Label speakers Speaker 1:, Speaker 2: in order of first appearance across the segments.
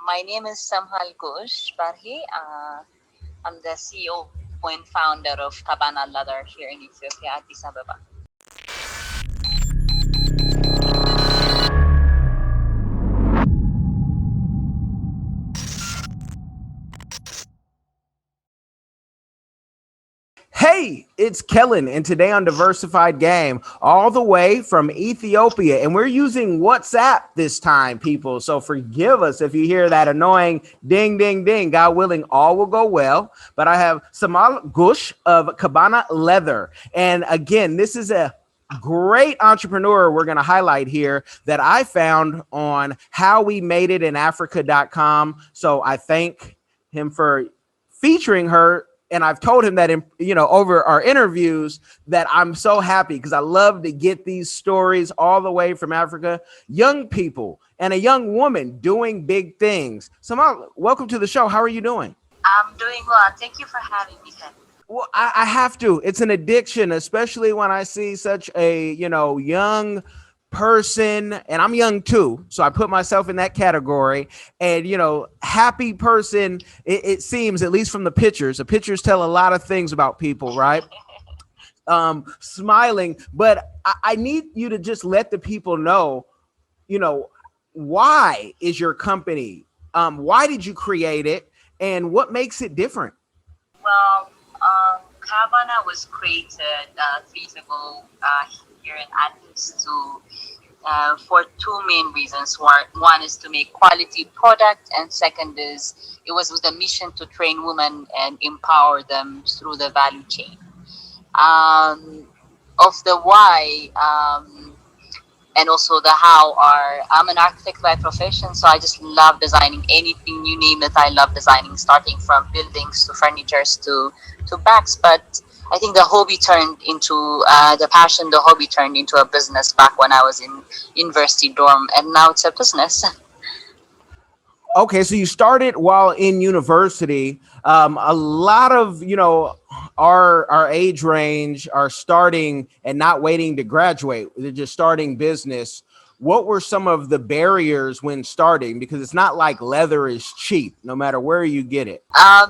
Speaker 1: My name is Semhal Guesh. I'm the CEO and founder of Kabana Leather here in Ethiopia, Addis Ababa.
Speaker 2: Hey, it's Kellen, and today on Diversified Game, all the way from Ethiopia, and we're using WhatsApp this time, people. So forgive us if you hear that annoying ding, ding, ding. God willing, all will go well. But I have Semhal Guesh of Kabana Leather, and again, this is a great entrepreneur we're going to highlight here that I found on howwemadeitinafrica.com. So I thank him for featuring her, and I've told him that over our interviews that I'm so happy because I love to get these stories all the way from Africa, young people and a young woman doing big things. So welcome to the show. How are you doing?
Speaker 1: I'm doing well. Thank you for having me, Ken.
Speaker 2: Well, I have to. It's an addiction, especially when I see such a young person, and I'm young too, so I put myself in that category. And happy person. It seems, at least from the pictures tell a lot of things about people, right? Smiling, but I need you to just let the people know, why is your company? Why did you create it, and what makes it different?
Speaker 1: Well, Kabana was created 3 years ago here in Addis for two main reasons. One is to make quality product, and second is it was with a mission to train women and empower them through the value chain. Of the why, and also the how I'm an architect by profession, so I just love designing anything you name it. I love designing, starting from buildings to furnitures to bags. But I think the hobby turned into the passion. The hobby turned into a business back when I was in university dorm, and now it's a business.
Speaker 2: Okay, so you started while in university. A lot of our age range are starting and not waiting to graduate. They're just starting business. What were some of the barriers when starting? Because it's not like leather is cheap, no matter where you get it.
Speaker 1: I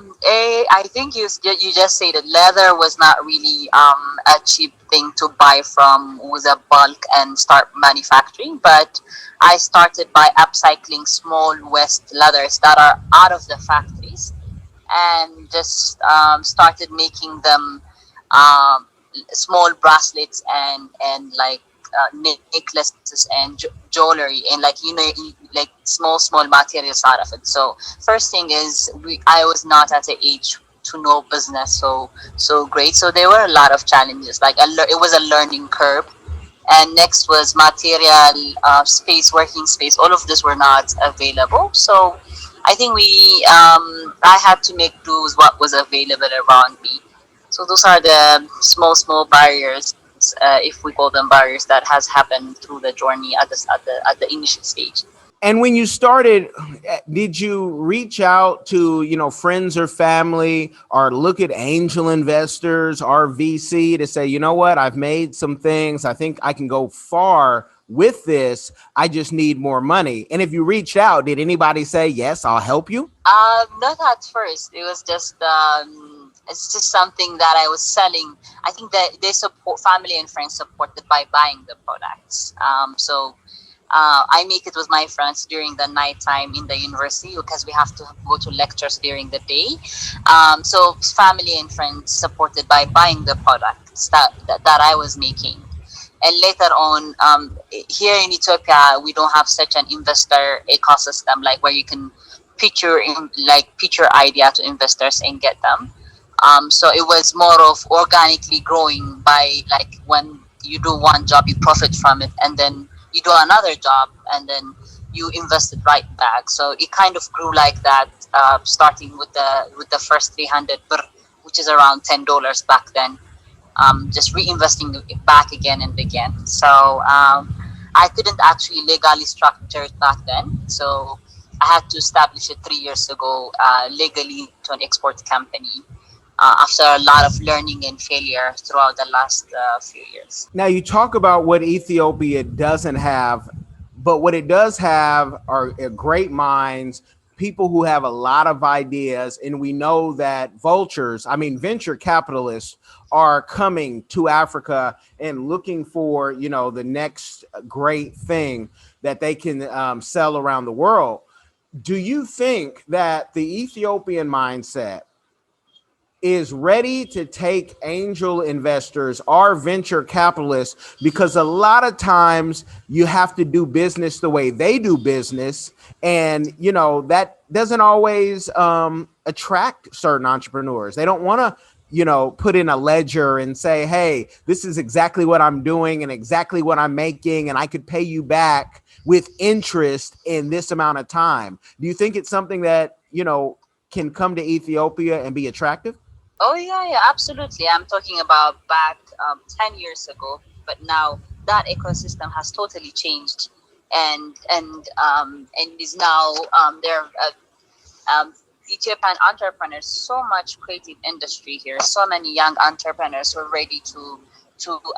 Speaker 1: think you just said that leather was not really a cheap thing to buy from with a bulk and start manufacturing, but I started by upcycling small waste leathers that are out of the factories, and just started making them um, small bracelets and like necklaces and jewelry, and like like small materials out of it. So first thing is I was not at the age to know business so great, so there were a lot of challenges, like it was a learning curve. And next was material, space, working space. All of this were not available, so I think I had to make do with what was available around me. So those are the small barriers, if we call them barriers, that has happened through the journey at the initial stage.
Speaker 2: And when you started, did you reach out to, friends or family, or look at angel investors or VC to say, you know what, I've made some things. I think I can go far with this. I just need more money. And if you reached out, did anybody say, yes, I'll help you?
Speaker 1: Not at first. It was just it's just something that I was selling. I think that they support, family and friends supported by buying the products. So I make it with my friends during the nighttime in the university because we have to go to lectures during the day. So family and friends supported by buying the products that I was making. And later on, here in Ethiopia, we don't have such an investor ecosystem, like where you can pitch your idea to investors and get them. So it was more of organically growing by, like, when you do one job, you profit from it, and then you do another job, and then you invest it right back. So it kind of grew like that, starting with the first 300 birr, which is around $10 back then. Just reinvesting it back again and again. So I couldn't actually legally structure it back then. So I had to establish it 3 years ago, legally, to an export company, after a lot of learning and failure throughout the last few years.
Speaker 2: Now, you talk about what Ethiopia doesn't have, but what it does have are great minds, people who have a lot of ideas, and we know that venture capitalists are coming to Africa and looking for, the next great thing that they can sell around the world. Do you think that the Ethiopian mindset is ready to take angel investors or venture capitalists? Because a lot of times you have to do business the way they do business, and that doesn't always attract certain entrepreneurs. They don't want to put in a ledger and say, hey, this is exactly what I'm doing and exactly what I'm making, and I could pay you back with interest in this amount of time. Do you think it's something that can come to Ethiopia and be attractive?
Speaker 1: Oh yeah, yeah, absolutely. I'm talking about back 10 years ago, but now that ecosystem has totally changed, and is now there. Ethiopian entrepreneurs, so much creative industry here, so many young entrepreneurs who are ready to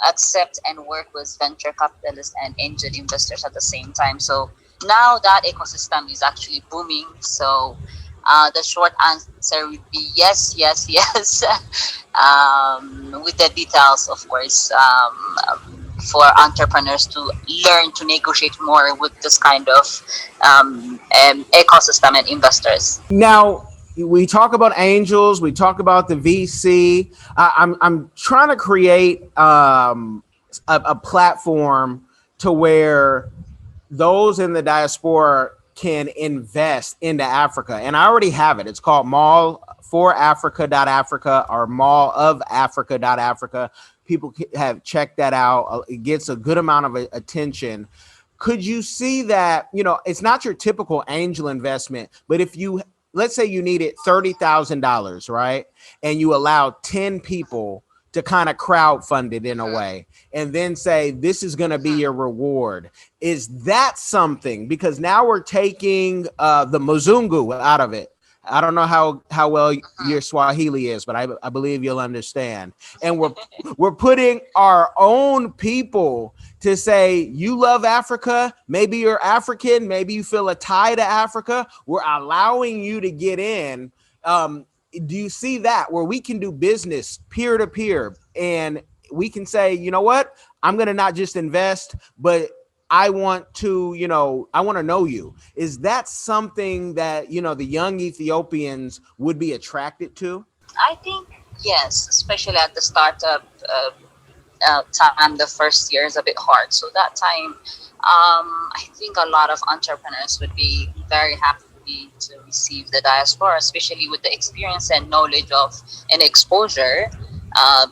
Speaker 1: accept and work with venture capitalists and angel investors at the same time. So now that ecosystem is actually booming. So the short answer would be yes, yes, yes, with the details, of course, for entrepreneurs to learn to negotiate more with this kind of ecosystem and investors.
Speaker 2: Now, we talk about angels, we talk about the VC. I'm trying to create a platform to where those in the diaspora can invest into Africa. And I already have it. It's called mallforafrica.africa or mallofafrica.africa. People have checked that out. It gets a good amount of attention. Could you see that, it's not your typical angel investment, but if let's say you needed $30,000, right? And you allow 10 people to kind of crowdfund it in a way, and then say, this is going to be your reward. Is that something? Because now we're taking the Mzungu out of it. I don't know how well your Swahili is, but I believe you'll understand. And we're putting our own people to say, you love Africa. Maybe you're African. Maybe you feel a tie to Africa. We're allowing you to get in. Do you see that where we can do business peer to peer, and we can say, you know what, I'm going to not just invest, but I want to know you. Is that something that, the young Ethiopians would be attracted to?
Speaker 1: I think yes, especially at the startup time. The first year is a bit hard, so that time, I think a lot of entrepreneurs would be very happy to receive the diaspora, especially with the experience and knowledge of and exposure,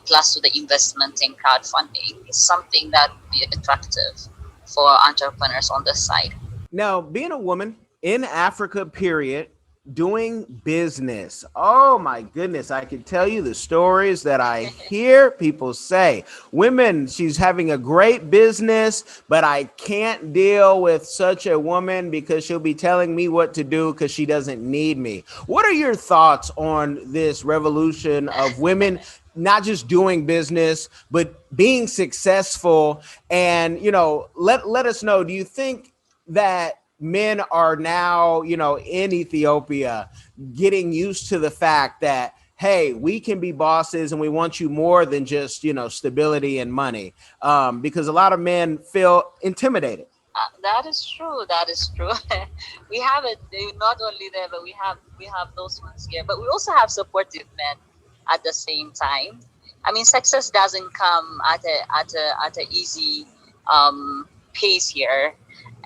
Speaker 1: plus to the investment in crowdfunding, is something that would be attractive for entrepreneurs on this side.
Speaker 2: Now, being a woman in Africa, period, doing business. Oh my goodness. I can tell you the stories that I hear people say. Women, she's having a great business, but I can't deal with such a woman because she'll be telling me what to do because she doesn't need me. What are your thoughts on this revolution of women not just doing business, but being successful? And, let us know, do you think that men are now, in Ethiopia getting used to the fact that, hey, we can be bosses and we want you more than just, stability and money? Because a lot of men feel intimidated.
Speaker 1: That is true. That is true. We have it not only there, but we have those ones here. But we also have supportive men at the same time. I mean, success doesn't come at a easy pace here,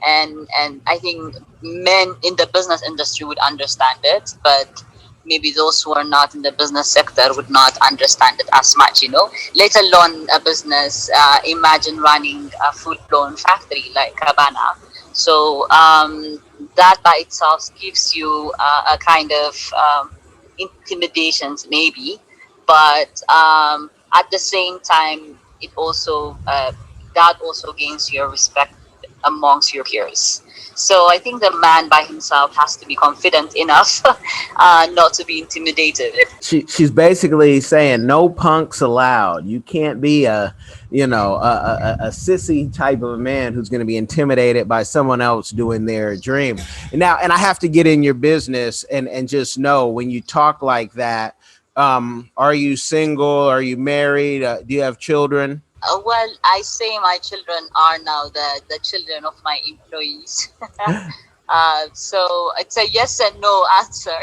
Speaker 1: and I think men in the business industry would understand it, but maybe those who are not in the business sector would not understand it as much. Let alone a business. Imagine running a full-blown factory like Kabana. So that by itself gives you a kind of intimidations, maybe, but at the same time, it also that also gains your respect amongst your peers. So I think the man by himself has to be confident enough not to be intimidated.
Speaker 2: She's basically saying no punks allowed. You can't be a sissy type of a man who's going to be intimidated by someone else doing their dream. And I have to get in your business and just know, when you talk like that, are you single? Are you married? Do you have children?
Speaker 1: Well, I say my children are now the children of my employees. So it's a yes and no answer.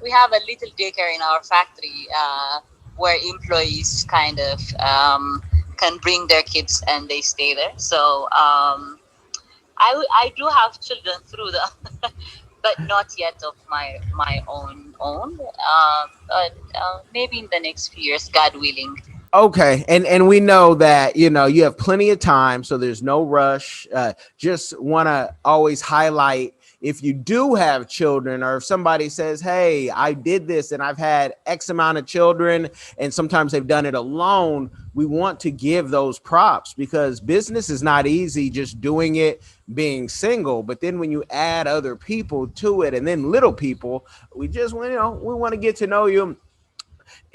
Speaker 1: We have a little daycare in our factory where employees kind of can bring their kids and they stay there. So I do have children through the, but not yet of my own. But maybe in the next few years, God willing.
Speaker 2: Okay, and we know that you have plenty of time, so there's no rush. Just want to always highlight, if you do have children, or if somebody says, "Hey, I did this and I've had X amount of children," and sometimes they've done it alone, we want to give those props, because business is not easy just doing it being single. But then when you add other people to it, and then little people, we just we want to get to know you.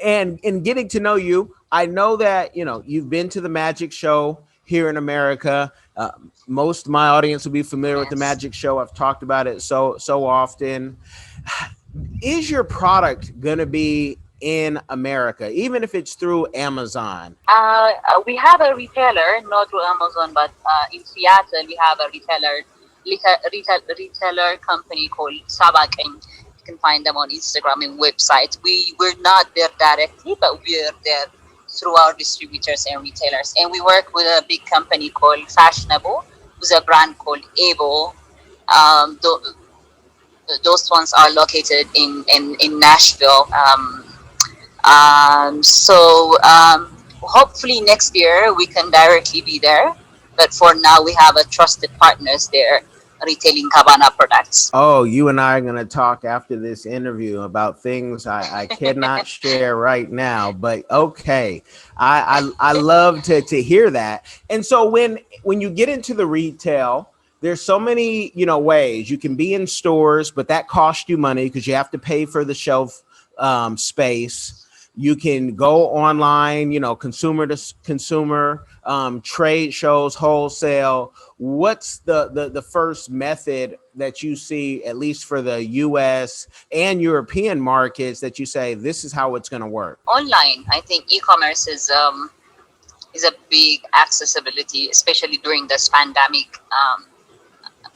Speaker 2: And in getting to know you, I know that you've been to the magic show here in America. Most of my audience will be familiar with the magic show. I've talked about it so often. Is your product going to be in America, even if it's through Amazon?
Speaker 1: We have a retailer, not through Amazon, but in Seattle we have a retailer company called Sabak, and you can find them on Instagram and website. We're not there directly, but we're there through our distributors and retailers. And we work with a big company called Fashionable, who's a brand called Able. Those ones are located in Nashville. Hopefully next year we can directly be there. But for now, we have a trusted partners there retailing Kabana products.
Speaker 2: Oh, you and I are going to talk after this interview about things I cannot share right now, but okay. I love to hear that. And so when you get into the retail, there's so many, ways you can be in stores, but that costs you money because you have to pay for the shelf space. You can go online, consumer to consumer, trade shows, wholesale. What's the first method that you see, at least for the US and European markets, that you say this is how it's going to work?
Speaker 1: Online, I think e-commerce is a big accessibility, especially during this pandemic.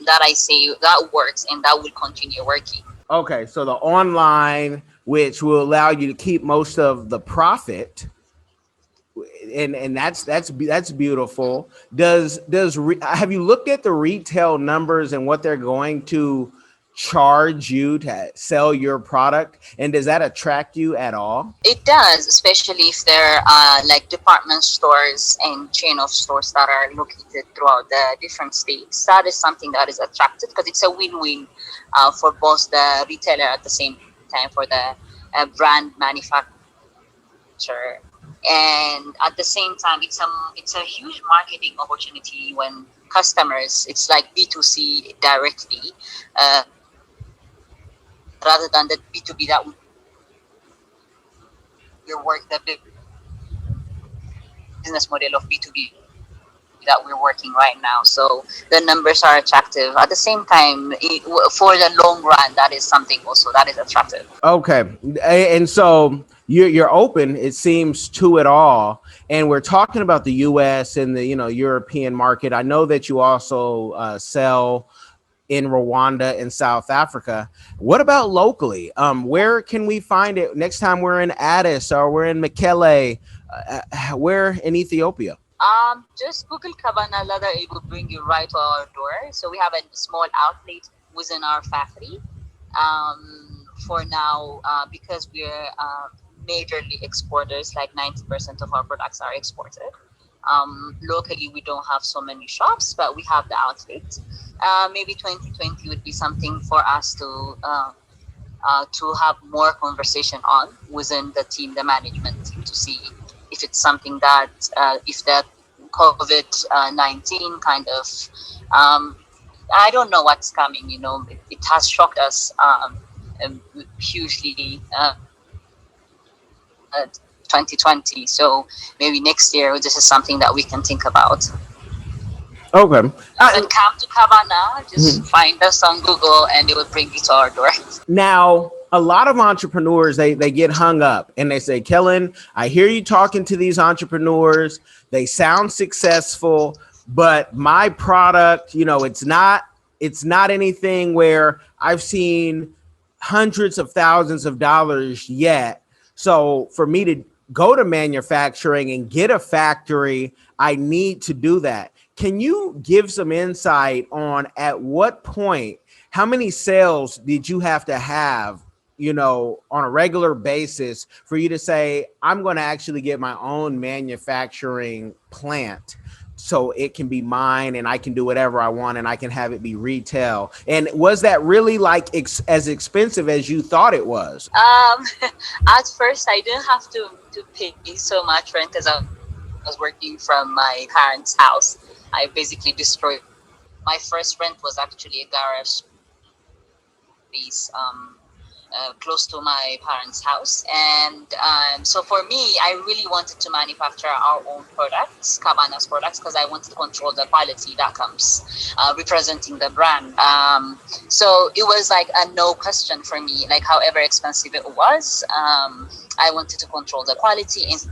Speaker 1: That I say that works and that will continue working.
Speaker 2: Okay, so the online, which will allow you to keep most of the profit, and that's beautiful. Have you looked at the retail numbers and what they're going to charge you to sell your product, and does that attract you at all?
Speaker 1: It does, especially if there are like department stores and chain of stores that are located throughout the different states. That is something that is attractive because it's a win-win for both the retailer at the same time for the brand manufacturer, and at the same time it's a huge marketing opportunity when customers, it's like B2C directly rather than the B2B that we work, the business model of B2B that we're working right now. So the numbers are attractive. At the same time, for the long run, that is something also that is attractive.
Speaker 2: Okay, and so you're open, it seems, to it all. And we're talking about the U.S. and the European market. I know that you also sell in Rwanda and South Africa. What about locally? Where can we find it next time we're in Addis or we're in Mekelle? Where in Ethiopia?
Speaker 1: Just Google Kabana Leather. It will bring you right to our door. So we have a small outlet within our factory. For now, because we're majorly exporters, like 90% of our products are exported. Locally, we don't have so many shops, but we have the outlet. Maybe 2020 would be something for us to have more conversation on within the team, the management team, to see if it's something that if that COVID-19 kind of. Um, I don't know what's coming. It has shocked us hugely. 2020. So maybe next year this is something that we can think about.
Speaker 2: Okay.
Speaker 1: But come to Kabana, just find us on Google and it will bring you to our door.
Speaker 2: Now, a lot of entrepreneurs, they get hung up and they say, Kellen, I hear you talking to these entrepreneurs. They sound successful, but my product, it's not anything where I've seen hundreds of thousands of dollars yet. So for me to go to manufacturing and get a factory, I need to do that. Can you give some insight on at what point, how many sales did you have to have, on a regular basis for you to say, I'm going to actually get my own manufacturing plant so it can be mine and I can do whatever I want and I can have it be retail? And was that really like as expensive as you thought it was?
Speaker 1: At first, I didn't have to pay so much rent because I was working from my parents' house. I basically destroyed. My first rent was actually a garage space close to my parents' house, and so for me, I really wanted to manufacture our own products, Kabana's products, because I wanted to control the quality that comes representing the brand. So it was like a no question for me. Like however expensive it was, I wanted to control the quality and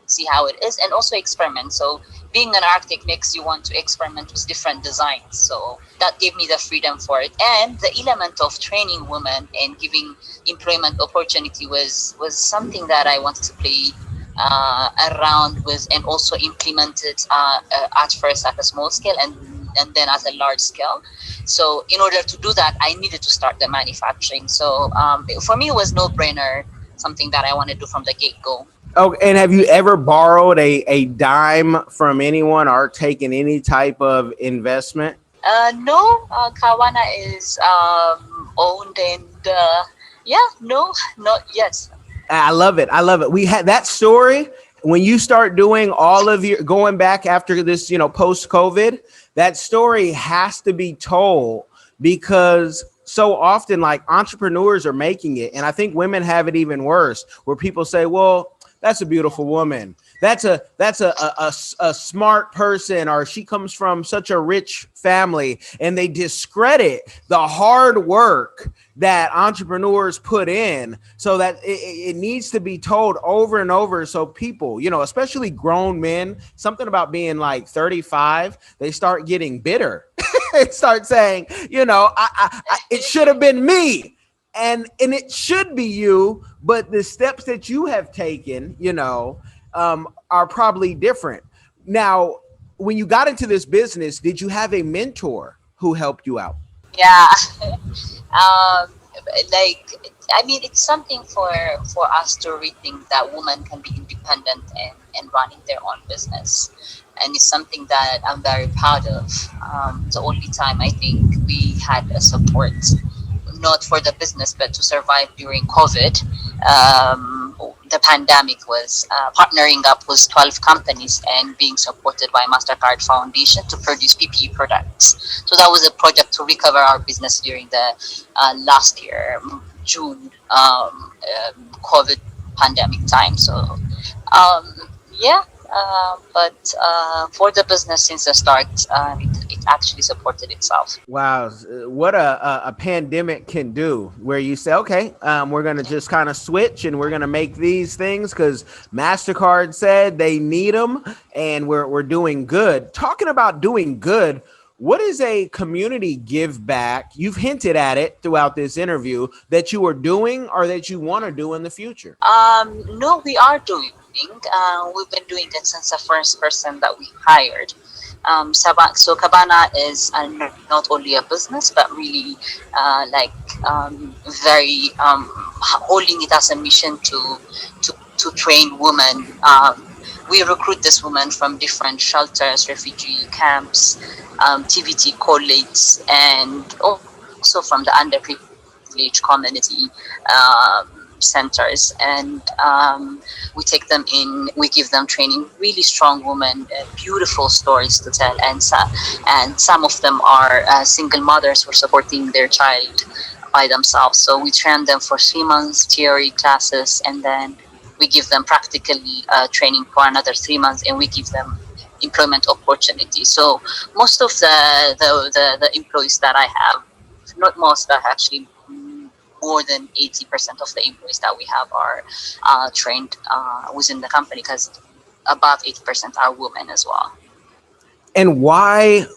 Speaker 1: see how it is and also experiment. So being an architect makes you want to experiment with different designs. So that gave me the freedom for it. And the element of training women and giving employment opportunity was something that I wanted to play around with and also implemented at first at a small scale and then at a large scale. So in order to do that, I needed to start the manufacturing. So for me, it was no brainer, something that I want to do from the get-go.
Speaker 2: Oh, and have you ever borrowed a dime from anyone or taken any type of investment?
Speaker 1: No, Kawana is owned and no, not yet.
Speaker 2: I love it. I love it. We had that story when you start doing all of your going back after this, post COVID, that story has to be told because so often like entrepreneurs are making it. And I think women have it even worse where people say, well, that's a beautiful woman. That's a smart person, or she comes from such a rich family, and they discredit the hard work that entrepreneurs put in. So that it needs to be told over and over. So people, especially grown men, something about being like 35, they start getting bitter. They start saying, it should have been me. And it should be you, but the steps that you have taken, are probably different. Now, when you got into this business, did you have a mentor who helped you out?
Speaker 1: Yeah. It's something for us to rethink that women can be independent and running their own business. And it's something that I'm very proud of. The only time I think we had a support, not for the business, but to survive during COVID. The pandemic was partnering up with 12 companies and being supported by Mastercard Foundation to produce PPE products. So that was a project to recover our business during the last year, June, COVID pandemic time. So, but for the business since the start, it actually supported itself.
Speaker 2: Wow, what a pandemic can do, where you say, okay, we're going to just kind of switch and we're going to make these things because Mastercard said they need them and we're doing good. Talking about doing good, what is a community give back? You've hinted at it throughout this interview that you are doing or that you want to do in the future.
Speaker 1: No, we are doing. We've been doing it since the first person that we hired. So Kabana is not only a business, but really very holding it as a mission to train women. We recruit this women from different shelters, refugee camps, TVT colleagues, and also from the underprivileged community. centers, and we take them in. We give them training. Really strong women, beautiful stories to tell, and some of them are single mothers who are supporting their child by themselves. So we train them for 3 months theory classes, and then we give them practical training for another 3 months, and we give them employment opportunity. So most of the employees that I have, not most, but actually more than 80% of the employees that we have are trained within the company, because above 80% are women as well.
Speaker 2: And why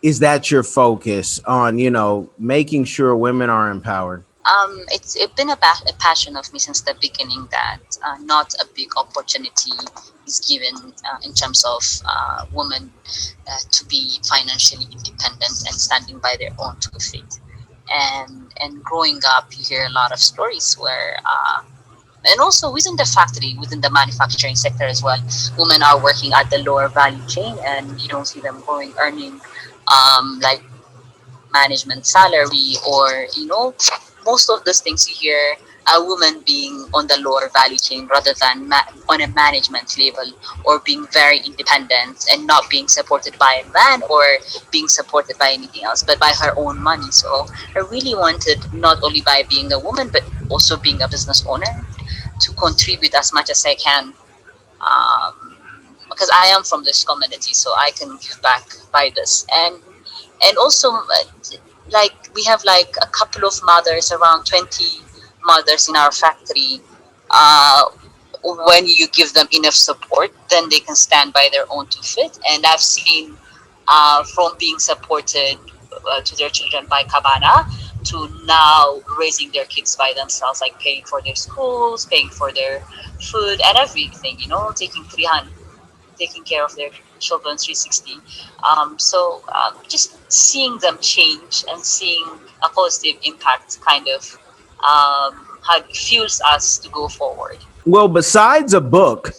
Speaker 2: is that your focus on, making sure women are empowered?
Speaker 1: It's been a passion of me since the beginning that not a big opportunity is given in terms of women to be financially independent and standing by their own 2 feet. And growing up, you hear a lot of stories where, and also within the factory, within the manufacturing sector as well, women are working at the lower value chain, and you don't see them earning like management salary, or most of those things you hear a woman being on the lower value chain rather than on a management level, or being very independent and not being supported by a man or being supported by anything else, but by her own money. So I really wanted, not only by being a woman but also being a business owner, to contribute as much as I can, because I am from this community, so I can give back by this. And also, like, we have like a couple of mothers, around 20 mothers in our factory. When you give them enough support, then they can stand by their own 2 feet. And I've seen from being supported to their children by Kabana, to now raising their kids by themselves, like paying for their schools, paying for their food and everything, taking care of their children 360. Just seeing them change and seeing a positive impact kind of fuels us to go forward.
Speaker 2: Well, besides a book,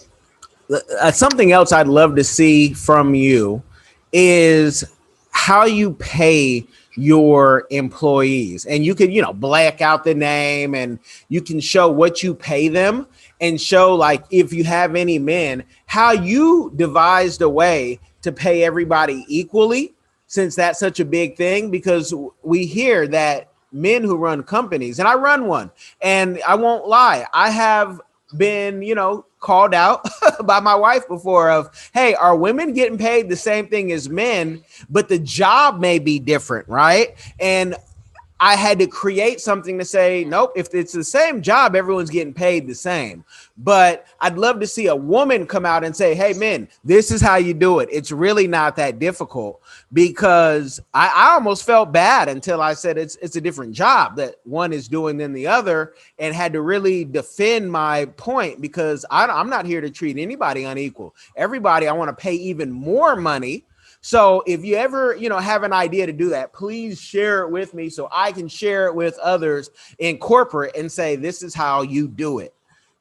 Speaker 2: something else I'd love to see from you is how you pay your employees. And you can, black out the name, and you can show what you pay them, and show, like, if you have any men, how you devised a way to pay everybody equally, since that's such a big thing. Because we hear that men who run companies, and I run one, and I won't lie, I have been, called out by my wife before of, hey, are women getting paid the same thing as men, but the job may be different, right? And I had to create something to say, nope, if it's the same job, everyone's getting paid the same. But I'd love to see a woman come out and say, hey, men, this is how you do it. It's really not that difficult. Because I almost felt bad until I said it's a different job that one is doing than the other, and had to really defend my point, because I'm not here to treat anybody unequal. Everybody, I want to pay even more money. So if you ever, have an idea to do that, please share it with me so I can share it with others in corporate and say, this is how you do it.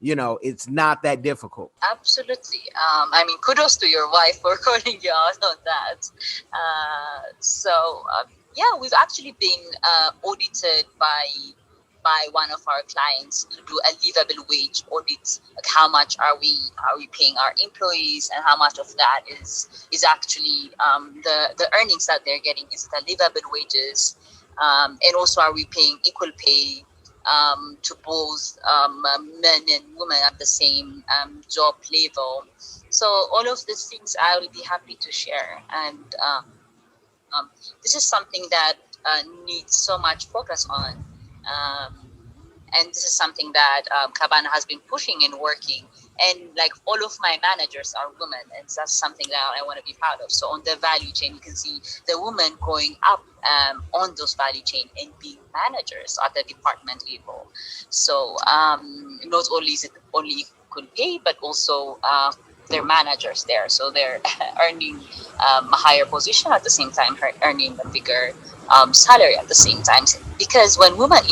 Speaker 2: It's not that difficult.
Speaker 1: Absolutely. Kudos to your wife for calling you out on that. Yeah, we've actually been audited by one of our clients to do a livable wage audit. Like, how much are we paying our employees, and how much of that is actually the earnings that they're getting, is the livable wages, and also are we paying equal pay to both men and women at the same job level. So all of these things I will be happy to share, and this is something that needs so much focus on. And this is something that Kabana has been pushing and working. And like, all of my managers are women, and that's something that I want to be proud of. So on the value chain, you can see the women going up on those value chain and being managers at the department level. So not only is it only equal pay, but also they're managers there. So they're earning a higher position at the same time, earning a bigger salary at the same time. Because when woman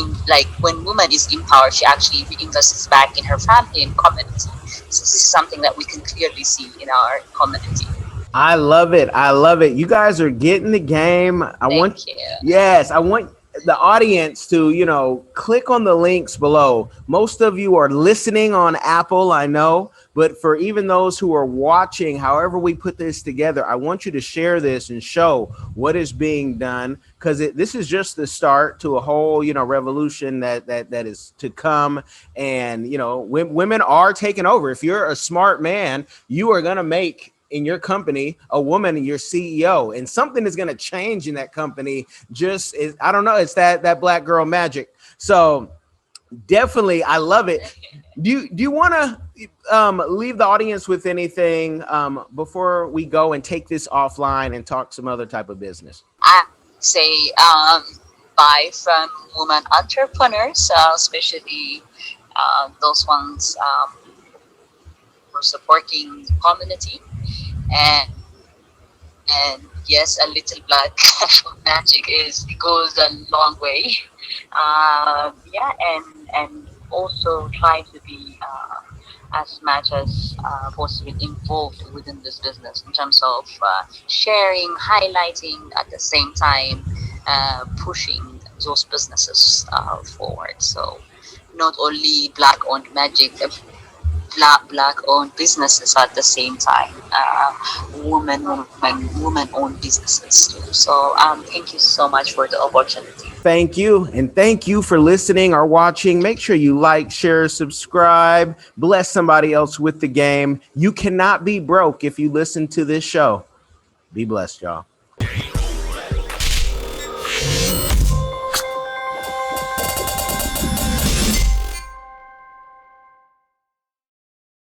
Speaker 1: is empowered, she actually reinvests back in her family and community. So this is something that we can clearly see in our community.
Speaker 2: I love it. You guys are getting the game.
Speaker 1: Thank you.
Speaker 2: Yes, I want the audience to, click on the links below. Most of you are listening on Apple, I know, but for even those who are watching, however we put this together, I want you to share this and show what is being done, because this is just the start to a whole, revolution that is to come. And, women are taking over. If you're a smart man, you are going to make in your company a woman your CEO, and something is going to change in that company. I don't know, it's that black girl magic. So definitely, I love it. Do you want to leave the audience with anything before we go and take this offline and talk some other type of business?
Speaker 1: I say buy from women entrepreneurs, especially those ones who are supporting the community, and yes, a little black magic goes a long way. And also try to be as much as possible involved within this business in terms of sharing, highlighting, at the same time pushing those businesses forward. So not only black-owned magic, black-owned businesses at the same time, woman-owned businesses too. So thank you so much for the opportunity.
Speaker 2: Thank you. And thank you for listening or watching. Make sure you like, share, subscribe, bless somebody else with the game. You cannot be broke if you listen to this show. Be blessed, y'all.